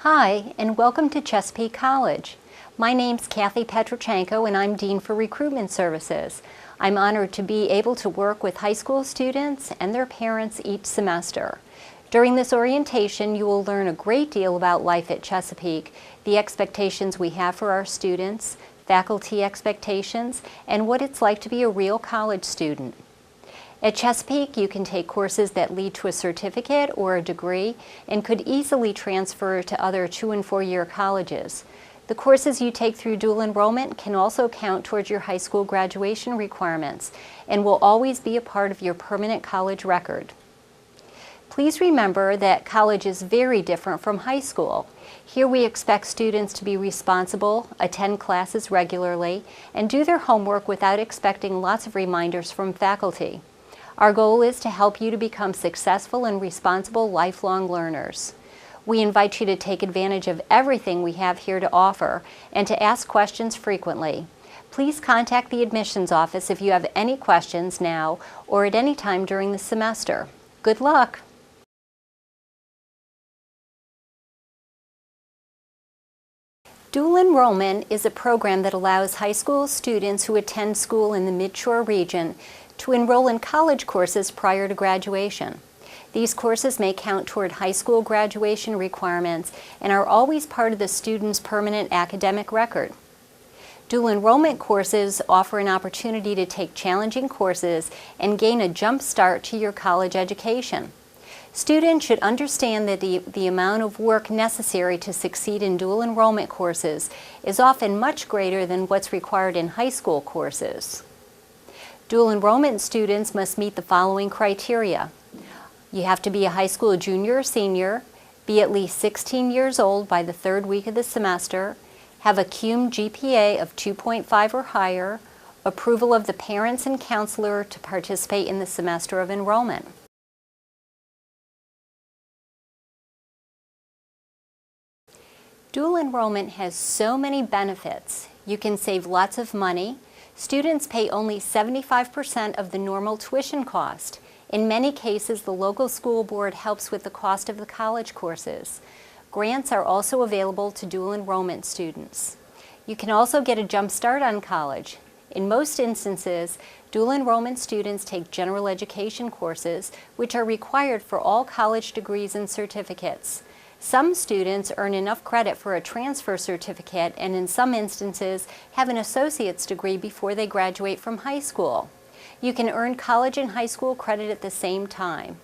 Hi, and welcome to Chesapeake College. My name's Kathy Petrochenko, and I'm Dean for Recruitment Services. I'm honored to be able to work with high school students and their parents each semester. During this orientation, you will learn a great deal about life at Chesapeake, the expectations we have for our students, faculty expectations, and what it's like to be a real college student. At Chesapeake, you can take courses that lead to a certificate or a degree and could easily transfer to other 2- and 4-year colleges. The courses you take through dual enrollment can also count towards your high school graduation requirements and will always be a part of your permanent college record. Please remember that college is very different from high school. Here we expect students to be responsible, attend classes regularly, and do their homework without expecting lots of reminders from faculty. Our goal is to help you to become successful and responsible lifelong learners. We invite you to take advantage of everything we have here to offer and to ask questions frequently. Please contact the admissions office if you have any questions now or at any time during the semester. Good luck! Dual enrollment is a program that allows high school students who attend school in the Midshore region to enroll in college courses prior to graduation. These courses may count toward high school graduation requirements and are always part of the student's permanent academic record. Dual enrollment courses offer an opportunity to take challenging courses and gain a jump start to your college education. Students should understand that the amount of work necessary to succeed in dual enrollment courses is often much greater than what's required in high school courses. Dual enrollment students must meet the following criteria. You have to be a high school junior or senior, be at least 16 years old by the 3rd week of the semester, have a cum GPA of 2.5 or higher, approval of the parents and counselor to participate in the semester of enrollment. Dual enrollment has so many benefits. You can save lots of money. Students pay only 75% of the normal tuition cost. In many cases, the local school board helps with the cost of the college courses. Grants are also available to dual enrollment students. You can also get a jump start on college. In most instances, dual enrollment students take general education courses, which are required for all college degrees and certificates. Some students earn enough credit for a transfer certificate and in some instances have an associate's degree before they graduate from high school. You can earn college and high school credit at the same time.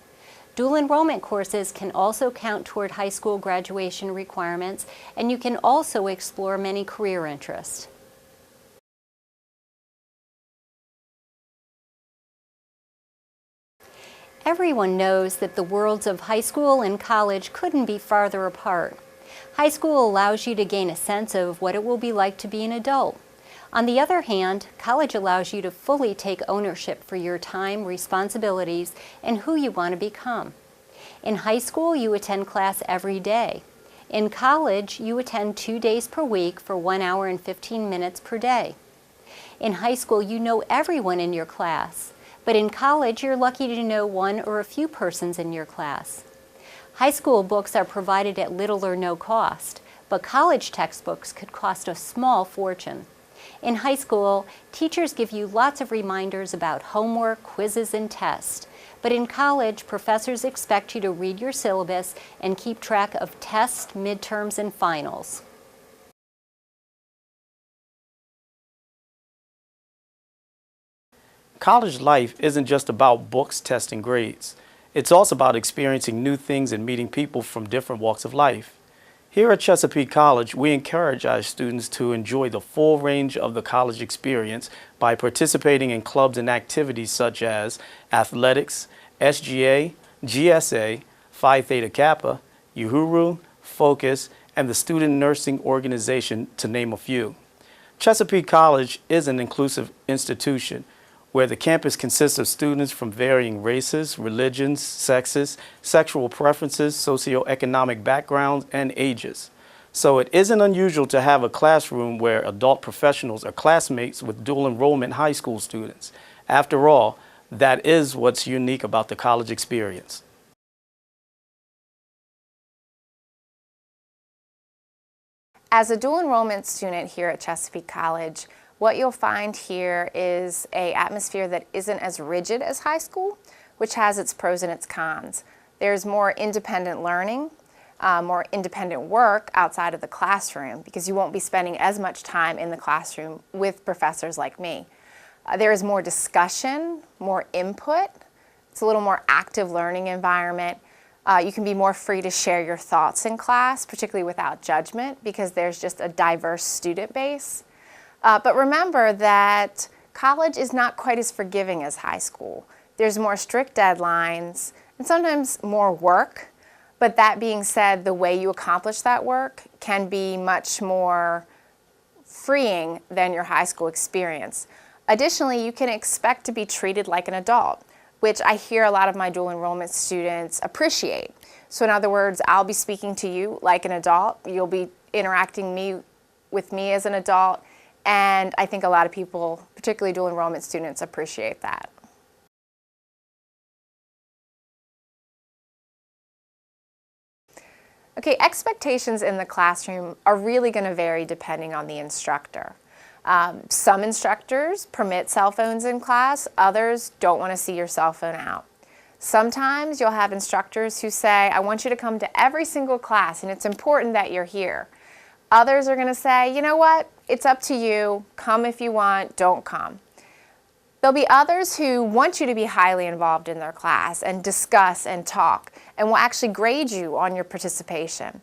Dual enrollment courses can also count toward high school graduation requirements, and you can also explore many career interests. Everyone knows that the worlds of high school and college couldn't be farther apart. High school allows you to gain a sense of what it will be like to be an adult. On the other hand, college allows you to fully take ownership for your time, responsibilities, and who you want to become. In high school, you attend class every day. In college, you attend 2 days per week for 1 hour and 15 minutes per day. In high school, you know everyone in your class. But in college, you're lucky to know one or a few persons in your class. High school books are provided at little or no cost, but college textbooks could cost a small fortune. In high school, teachers give you lots of reminders about homework, quizzes, and tests. But in college, professors expect you to read your syllabus and keep track of tests, midterms, and finals. College life isn't just about books, tests, and grades. It's also about experiencing new things and meeting people from different walks of life. Here at Chesapeake College, we encourage our students to enjoy the full range of the college experience by participating in clubs and activities such as athletics, SGA, GSA, Phi Theta Kappa, Uhuru, Focus, and the Student Nursing Organization, to name a few. Chesapeake College is an inclusive institution where the campus consists of students from varying races, religions, sexes, sexual preferences, socioeconomic backgrounds, and ages. So it isn't unusual to have a classroom where adult professionals are classmates with dual enrollment high school students. After all, that is what's unique about the college experience. As a dual enrollment student here at Chesapeake College, what you'll find here is an atmosphere that isn't as rigid as high school, which has its pros and its cons. There's more independent learning, more independent work outside of the classroom because you won't be spending as much time in the classroom with professors like me. There is more discussion, more input. It's a little more active learning environment. You can be more free to share your thoughts in class, particularly without judgment, because there's just a diverse student base. But remember that college is not quite as forgiving as high school. There's more strict deadlines and sometimes more work. But that being said, the way you accomplish that work can be much more freeing than your high school experience. Additionally, you can expect to be treated like an adult, which I hear a lot of my dual enrollment students appreciate. So in other words, I'll be speaking to you like an adult, you'll be interacting with me as an adult, and I think a lot of people, particularly dual enrollment students, appreciate that. Okay, expectations in the classroom are really going to vary depending on the instructor. Some instructors permit cell phones in class, others don't want to see your cell phone out. Sometimes you'll have instructors who say, I want you to come to every single class and it's important that you're here. Others are going to say, you know what, it's up to you, come if you want, don't come. There'll be others who want you to be highly involved in their class and discuss and talk and will actually grade you on your participation.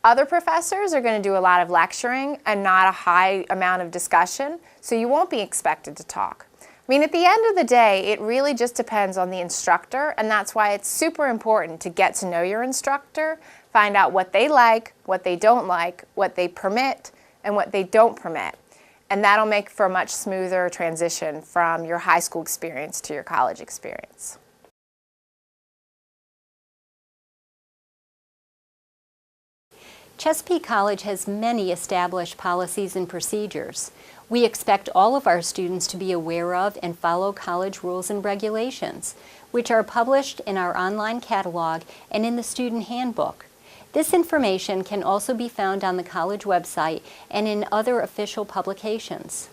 Other professors are going to do a lot of lecturing and not a high amount of discussion, so you won't be expected to talk. I mean, at the end of the day, it really just depends on the instructor, and that's why it's super important to get to know your instructor, find out what they like, what they don't like, what they permit, and what they don't permit. And that'll make for a much smoother transition from your high school experience to your college experience. Chesapeake College has many established policies and procedures. We expect all of our students to be aware of and follow college rules and regulations, which are published in our online catalog and in the student handbook. This information can also be found on the college website and in other official publications.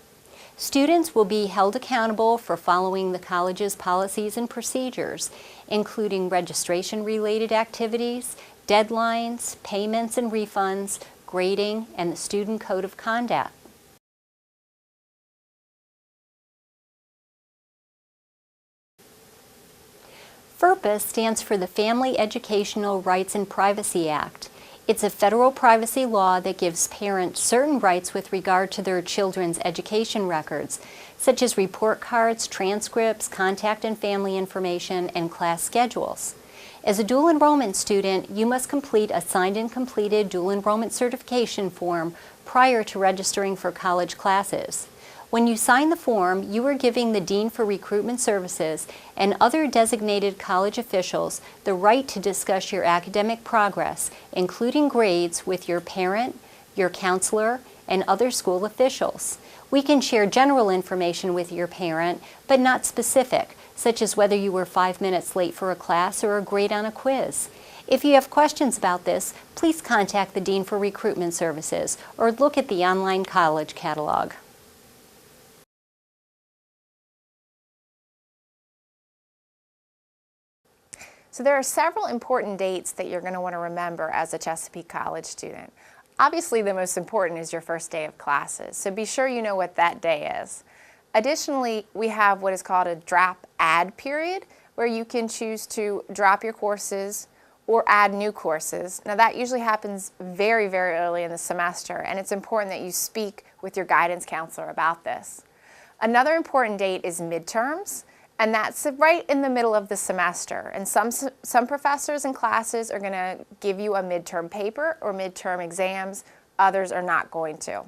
Students will be held accountable for following the college's policies and procedures, including registration-related activities, deadlines, payments and refunds, grading, and the Student Code of Conduct. FERPA stands for the Family Educational Rights and Privacy Act. It's a federal privacy law that gives parents certain rights with regard to their children's education records, such as report cards, transcripts, contact and family information, and class schedules. As a dual enrollment student, you must complete a signed and completed dual enrollment certification form prior to registering for college classes. When you sign the form, you are giving the Dean for Recruitment Services and other designated college officials the right to discuss your academic progress, including grades, with your parent, your counselor, and other school officials. We can share general information with your parent, but not specific, such as whether you were 5 minutes late for a class or a grade on a quiz. If you have questions about this, please contact the Dean for Recruitment Services or look at the online college catalog. So there are several important dates that you're going to want to remember as a Chesapeake College student. Obviously, the most important is your first day of classes, so be sure you know what that day is. Additionally, we have what is called a drop-add period, where you can choose to drop your courses or add new courses. Now that usually happens very, very early in the semester, and it's important that you speak with your guidance counselor about this. Another important date is midterms, and that's right in the middle of the semester. And some professors and classes are going to give you a midterm paper or midterm exams, others are not going to.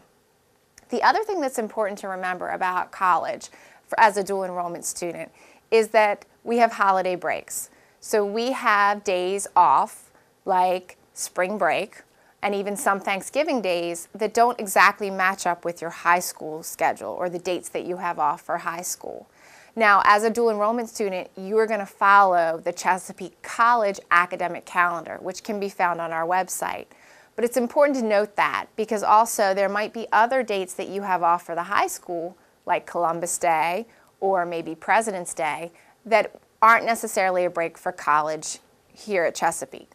The other thing that's important to remember about college as a dual enrollment student is that we have holiday breaks. So we have days off like spring break and even some Thanksgiving days that don't exactly match up with your high school schedule or the dates that you have off for high school. Now, as a dual enrollment student, you are going to follow the Chesapeake College academic calendar, which can be found on our website. But it's important to note that because also there might be other dates that you have off for the high school, like Columbus Day or maybe President's Day, that aren't necessarily a break for college here at Chesapeake.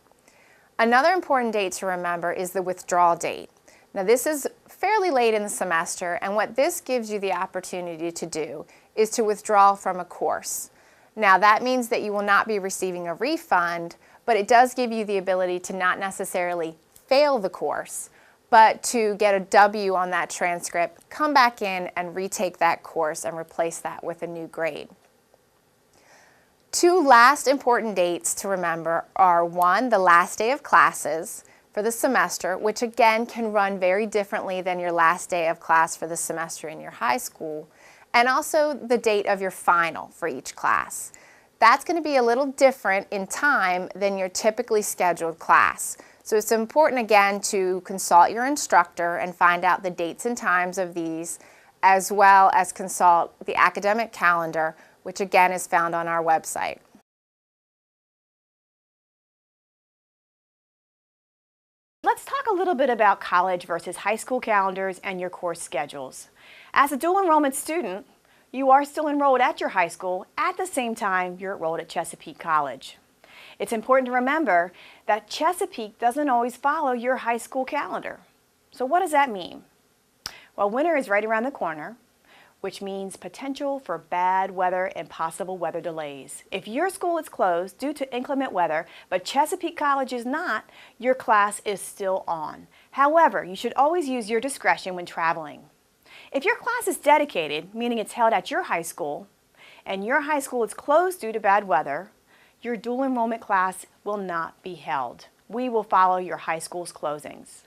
Another important date to remember is the withdrawal date. Now this is fairly late in the semester, and what this gives you the opportunity to do is to withdraw from a course. Now that means that you will not be receiving a refund, but it does give you the ability to not necessarily fail the course, but to get a W on that transcript, come back in and retake that course and replace that with a new grade. Two last important dates to remember are, one, the last day of classes for the semester, which again can run very differently than your last day of class for the semester in your high school, and also the date of your final for each class. That's going to be a little different in time than your typically scheduled class. So it's important again to consult your instructor and find out the dates and times of these, as well as consult the academic calendar, which again is found on our website. Let's talk a little bit about college versus high school calendars and your course schedules. As a dual enrollment student, you are still enrolled at your high school at the same time you're enrolled at Chesapeake College. It's important to remember that Chesapeake doesn't always follow your high school calendar. So what does that mean? Well, winter is right around the corner, which means potential for bad weather and possible weather delays. If your school is closed due to inclement weather, but Chesapeake College is not, your class is still on. However, you should always use your discretion when traveling. If your class is dedicated, meaning it's held at your high school, and your high school is closed due to bad weather, your dual enrollment class will not be held. We will follow your high school's closings.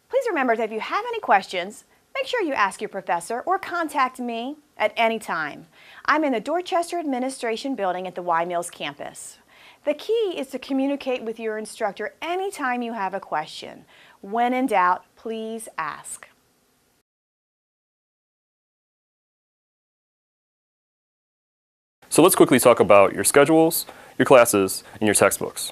Please remember that if you have any questions, make sure you ask your professor or contact me at any time. I'm in the Dorchester Administration Building at the Y Mills campus. The key is to communicate with your instructor anytime you have a question. When in doubt, please ask. So let's quickly talk about your schedules, your classes, and your textbooks.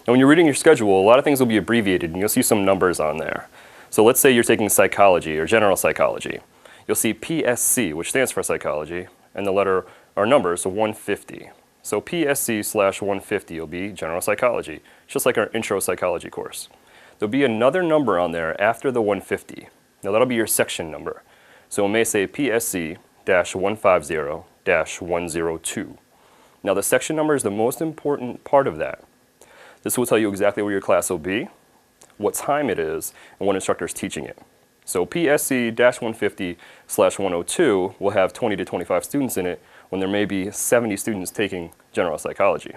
Now when you're reading your schedule, a lot of things will be abbreviated and you'll see some numbers on there. So let's say you're taking psychology or general psychology. You'll see PSC, which stands for psychology, and the letter or numbers, so 150. So PSC/150 will be general psychology, just like our intro psychology course. There'll be another number on there after the 150. Now that'll be your section number. So it may say PSC-150-102. Now the section number is the most important part of that. This will tell you exactly where your class will be, what time it is, and what instructor is teaching it. So PSC-150/102 will have 20 to 25 students in it when there may be 70 students taking general psychology.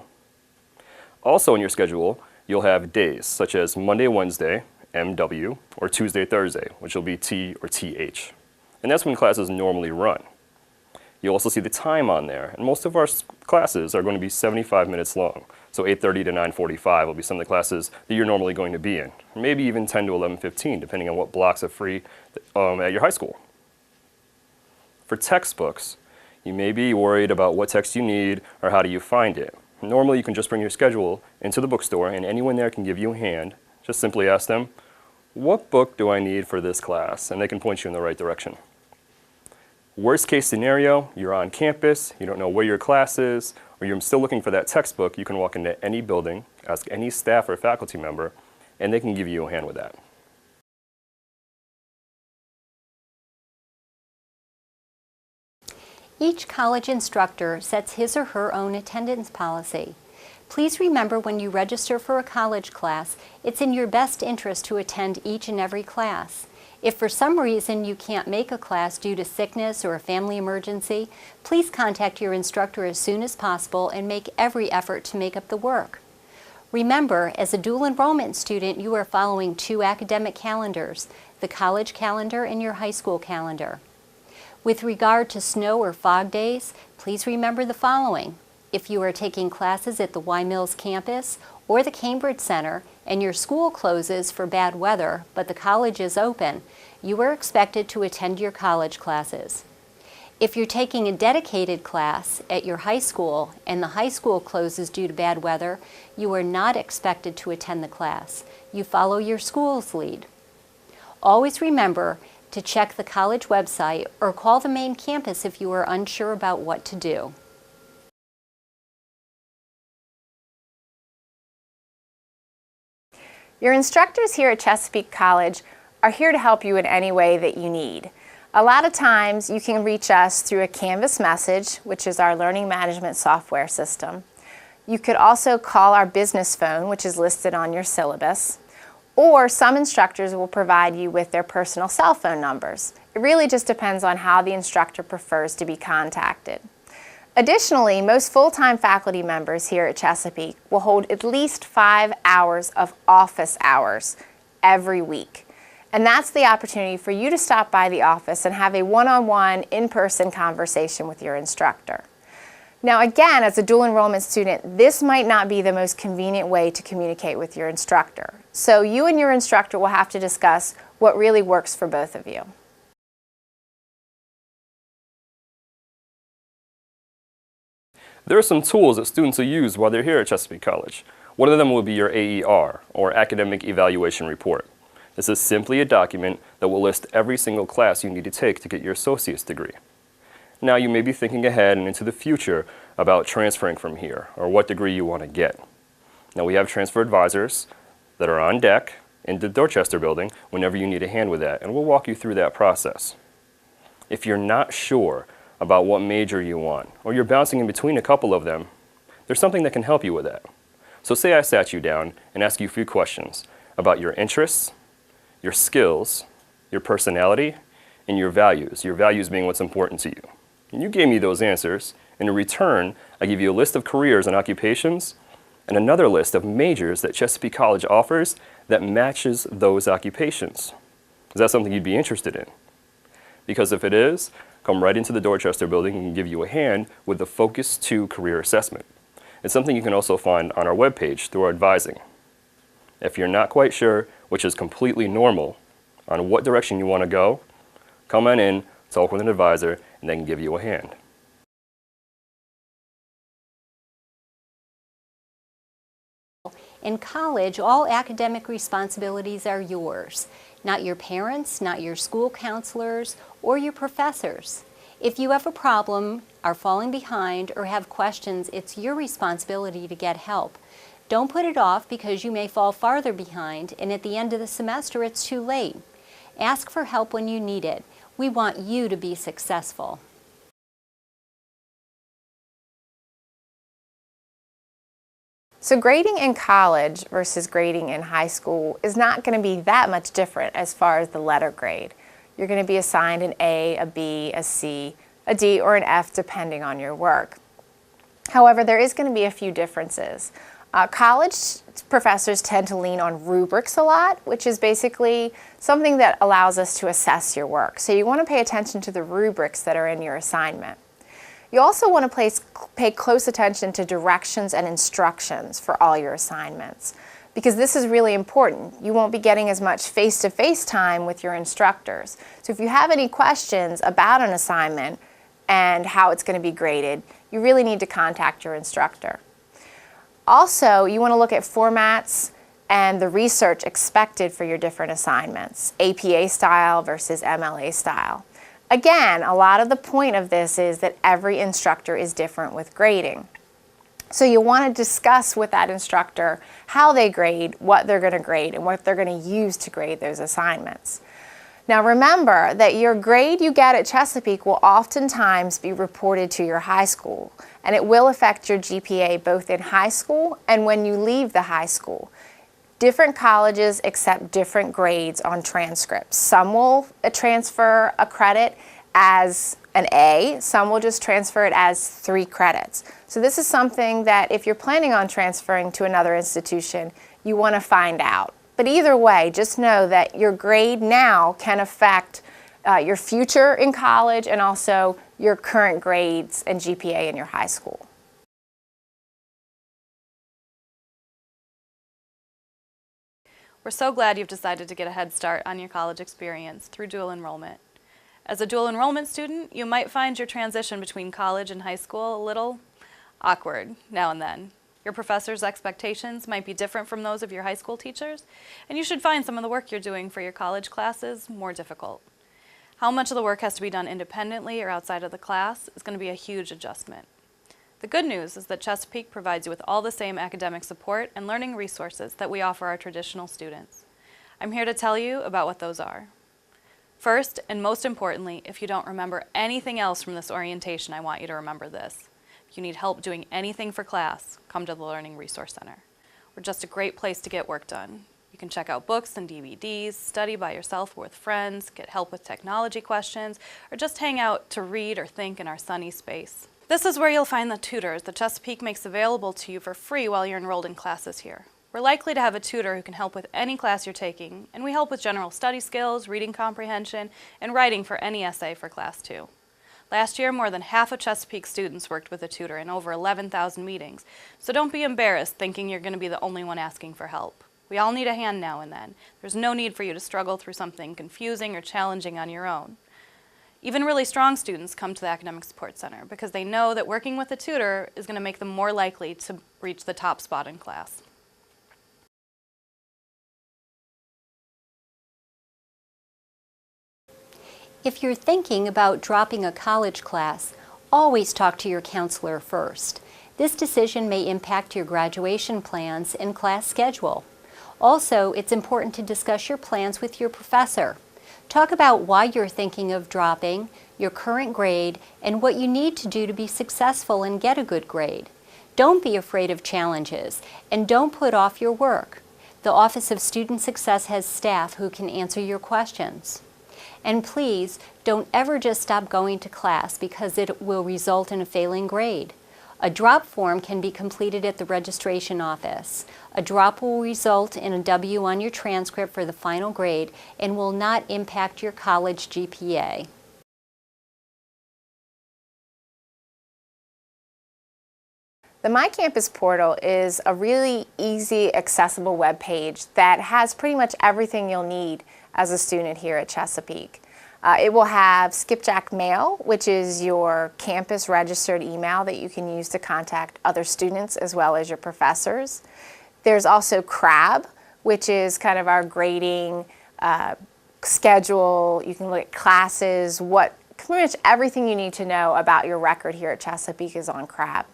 Also in your schedule, you'll have days such as Monday, Wednesday, MW, or Tuesday, Thursday, which will be T or TH. And that's when classes normally run. You'll also see the time on there, and most of our classes are going to be 75 minutes long. So 8:30 to 9:45 will be some of the classes that you're normally going to be in, or maybe even 10 to 11:15, depending on what blocks are free at your high school. For textbooks, you may be worried about what text you need or how do you find it. Normally, you can just bring your schedule into the bookstore, and anyone there can give you a hand. Just simply ask them, what book do I need for this class? And they can point you in the right direction. Worst case scenario, you're on campus, you don't know where your class is, or you're still looking for that textbook, you can walk into any building, ask any staff or faculty member, and they can give you a hand with that. Each college instructor sets his or her own attendance policy. Please remember when you register for a college class, it's in your best interest to attend each and every class. If for some reason you can't make a class due to sickness or a family emergency, please contact your instructor as soon as possible and make every effort to make up the work. Remember, as a dual enrollment student, you are following two academic calendars, the college calendar and your high school calendar. With regard to snow or fog days, please remember the following. If you are taking classes at the Y Mills campus or the Cambridge Center and your school closes for bad weather but the college is open, you are expected to attend your college classes. If you're taking a dedicated class at your high school and the high school closes due to bad weather, you are not expected to attend the class. You follow your school's lead. Always remember to check the college website or call the main campus if you are unsure about what to do. Your instructors here at Chesapeake College are here to help you in any way that you need. A lot of times you can reach us through a Canvas message, which is our learning management software system. You could also call our business phone, which is listed on your syllabus, or some instructors will provide you with their personal cell phone numbers. It really just depends on how the instructor prefers to be contacted. Additionally, most full-time faculty members here at Chesapeake will hold at least 5 hours of office hours every week. And that's the opportunity for you to stop by the office and have a one-on-one, in-person conversation with your instructor. Now again, as a dual enrollment student, this might not be the most convenient way to communicate with your instructor. So you and your instructor will have to discuss what really works for both of you. There are some tools that students will use while they're here at Chesapeake College. One of them will be your AER, or Academic Evaluation Report. This is simply a document that will list every single class you need to take to get your associate's degree. Now you may be thinking ahead and into the future about transferring from here, or what degree you want to get. Now we have transfer advisors that are on deck in the Dorchester building whenever you need a hand with that, and we'll walk you through that process. If you're not sure about what major you want, or you're bouncing in between a couple of them, there's something that can help you with that. So say I sat you down and asked you a few questions about your interests, your skills, your personality, and your values being what's important to you. And you gave me those answers, and in return, I give you a list of careers and occupations, and another list of majors that Chesapeake College offers that matches those occupations. Is that something you'd be interested in? Because if it is, come right into the Dorchester building and give you a hand with the Focus 2 Career Assessment. It's something you can also find on our webpage through our advising. If you're not quite sure, which is completely normal, on what direction you want to go, come on in, talk with an advisor, and they can give you a hand. In college, all academic responsibilities are yours, not your parents, not your school counselors, or your professors. If you have a problem, are falling behind, or have questions, it's your responsibility to get help. Don't put it off because you may fall farther behind, and at the end of the semester it's too late. Ask for help when you need it. We want you to be successful. So grading in college versus grading in high school is not going to be that much different as far as the letter grade. You're going to be assigned an A, a B, a C, a D, or an F depending on your work. However, there is going to be a few differences. College professors tend to lean on rubrics a lot, which is basically something that allows us to assess your work. So you want to pay attention to the rubrics that are in your assignment. You also want to pay close attention to directions and instructions for all your assignments, because this is really important. You won't be getting as much face-to-face time with your instructors. So if you have any questions about an assignment and how it's going to be graded, you really need to contact your instructor. Also, you want to look at formats and the research expected for your different assignments, APA style versus MLA style. Again, a lot of the point of this is that every instructor is different with grading. So you want to discuss with that instructor how they grade, what they're going to grade, and what they're going to use to grade those assignments. Now remember that your grade you get at Chesapeake will oftentimes be reported to your high school, and it will affect your GPA both in high school and when you leave the high school. Different colleges accept different grades on transcripts. Some will transfer a credit as an A, some will just transfer it as 3 credits. So this is something that if you're planning on transferring to another institution, you want to find out. But either way, just know that your grade now can affect your future in college and also your current grades and GPA in your high school. We're so glad you've decided to get a head start on your college experience through dual enrollment. As a dual enrollment student, you might find your transition between college and high school a little awkward now and then. Your professors' expectations might be different from those of your high school teachers, and you should find some of the work you're doing for your college classes more difficult. How much of the work has to be done independently or outside of the class is going to be a huge adjustment. The good news is that Chesapeake provides you with all the same academic support and learning resources that we offer our traditional students. I'm here to tell you about what those are. First, and most importantly, if you don't remember anything else from this orientation, I want you to remember this. If you need help doing anything for class, come to the Learning Resource Center. We're just a great place to get work done. You can check out books and DVDs, study by yourself or with friends, get help with technology questions, or just hang out to read or think in our sunny space. This is where you'll find the tutors that Chesapeake makes available to you for free while you're enrolled in classes here. We're likely to have a tutor who can help with any class you're taking, and we help with general study skills, reading comprehension, and writing for any essay for Class 2. Last year, more than half of Chesapeake students worked with a tutor in over 11,000 meetings, so don't be embarrassed thinking you're going to be the only one asking for help. We all need a hand now and then. There's no need for you to struggle through something confusing or challenging on your own. Even really strong students come to the Academic Support Center because they know that working with a tutor is going to make them more likely to reach the top spot in class. If you're thinking about dropping a college class, always talk to your counselor first. This decision may impact your graduation plans and class schedule. Also, it's important to discuss your plans with your professor. Talk about why you're thinking of dropping, your current grade, and what you need to do to be successful and get a good grade. Don't be afraid of challenges, and don't put off your work. The Office of Student Success has staff who can answer your questions. And please, don't ever just stop going to class because it will result in a failing grade. A drop form can be completed at the registration office. A drop will result in a W on your transcript for the final grade and will not impact your college GPA. The MyCampus portal is a really easy, accessible web page that has pretty much everything you'll need as a student here at Chesapeake. It will have Skipjack Mail, which is your campus registered email that you can use to contact other students as well as your professors. There's also CRAB, which is kind of our grading schedule. You can look at classes, pretty much everything you need to know about your record here at Chesapeake is on CRAB.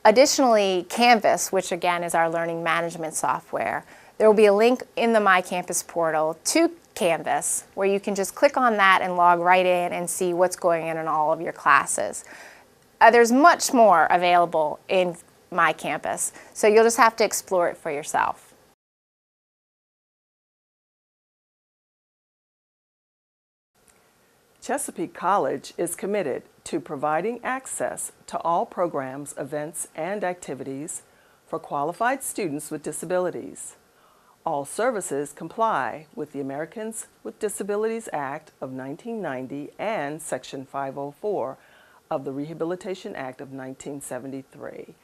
Additionally, Canvas, which again is our learning management software, there will be a link in the MyCampus portal to Canvas where you can just click on that and log right in and see what's going on in all of your classes. There's much more available in MyCampus, so you'll just have to explore it for yourself. Chesapeake College is committed to providing access to all programs, events, and activities for qualified students with disabilities. All services comply with the Americans with Disabilities Act of 1990 and Section 504 of the Rehabilitation Act of 1973.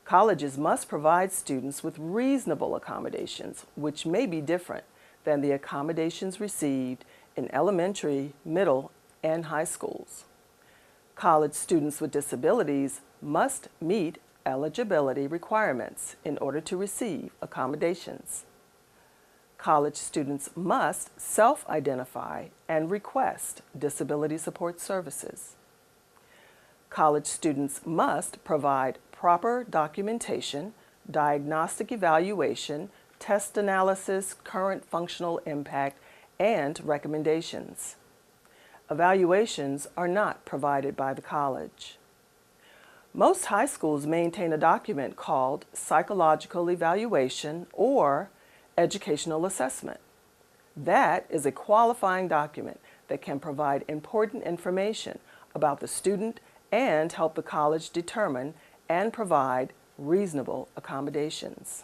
Colleges must provide students with reasonable accommodations, which may be different than the accommodations received in elementary, middle, and high schools. College students with disabilities must meet eligibility requirements in order to receive accommodations. College students must self-identify and request disability support services. College students must provide proper documentation, diagnostic evaluation, test analysis, current functional impact, and recommendations. Evaluations are not provided by the college. Most high schools maintain a document called Psychological Evaluation or Educational Assessment. That is a qualifying document that can provide important information about the student and help the college determine and provide reasonable accommodations.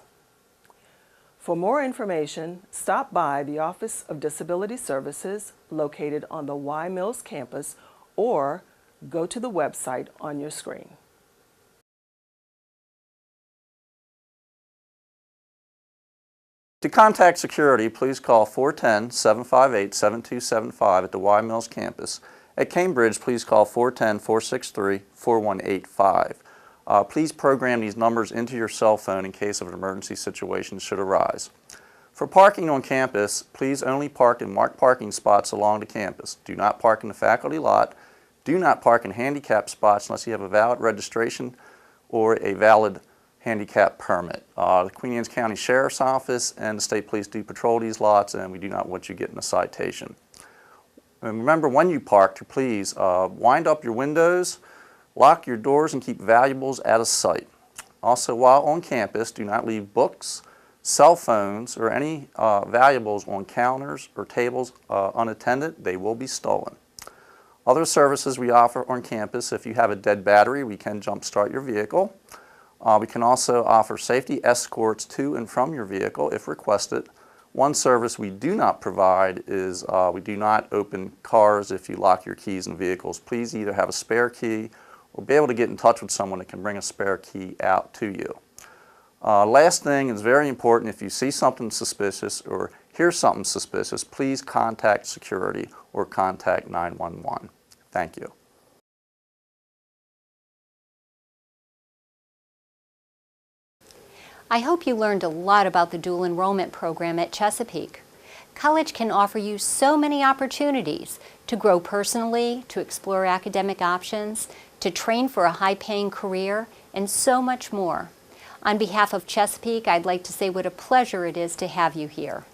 For more information, stop by the Office of Disability Services located on the Y Mills campus or go to the website on your screen. To contact security, please call 410-758-7275 at the Y Mills campus. At Cambridge, please call 410-463-4185. Please program these numbers into your cell phone in case of an emergency situation should arise. For parking on campus, please only park in marked parking spots along the campus. Do not park in the faculty lot. Do not park in handicap spots unless you have a valid registration or a valid handicap permit. The Queen Anne's County Sheriff's Office and the State Police do patrol these lots, and we do not want you getting a citation. And remember, when you park, to please wind up your windows, lock your doors, and keep valuables out of sight. Also, while on campus, do not leave books, cell phones, or any valuables on counters or tables unattended. They will be stolen. Other services we offer on campus: if you have a dead battery, we can jumpstart your vehicle. We can also offer safety escorts to and from your vehicle if requested. One service we do not provide is we do not open cars if you lock your keys in vehicles. Please either have a spare key or be able to get in touch with someone that can bring a spare key out to you. Last thing is very important: if you see something suspicious or hear something suspicious, please contact security or contact 911. Thank you. I hope you learned a lot about the dual enrollment program at Chesapeake. College can offer you so many opportunities to grow personally, to explore academic options, to train for a high-paying career, and so much more. On behalf of Chesapeake, I'd like to say what a pleasure it is to have you here.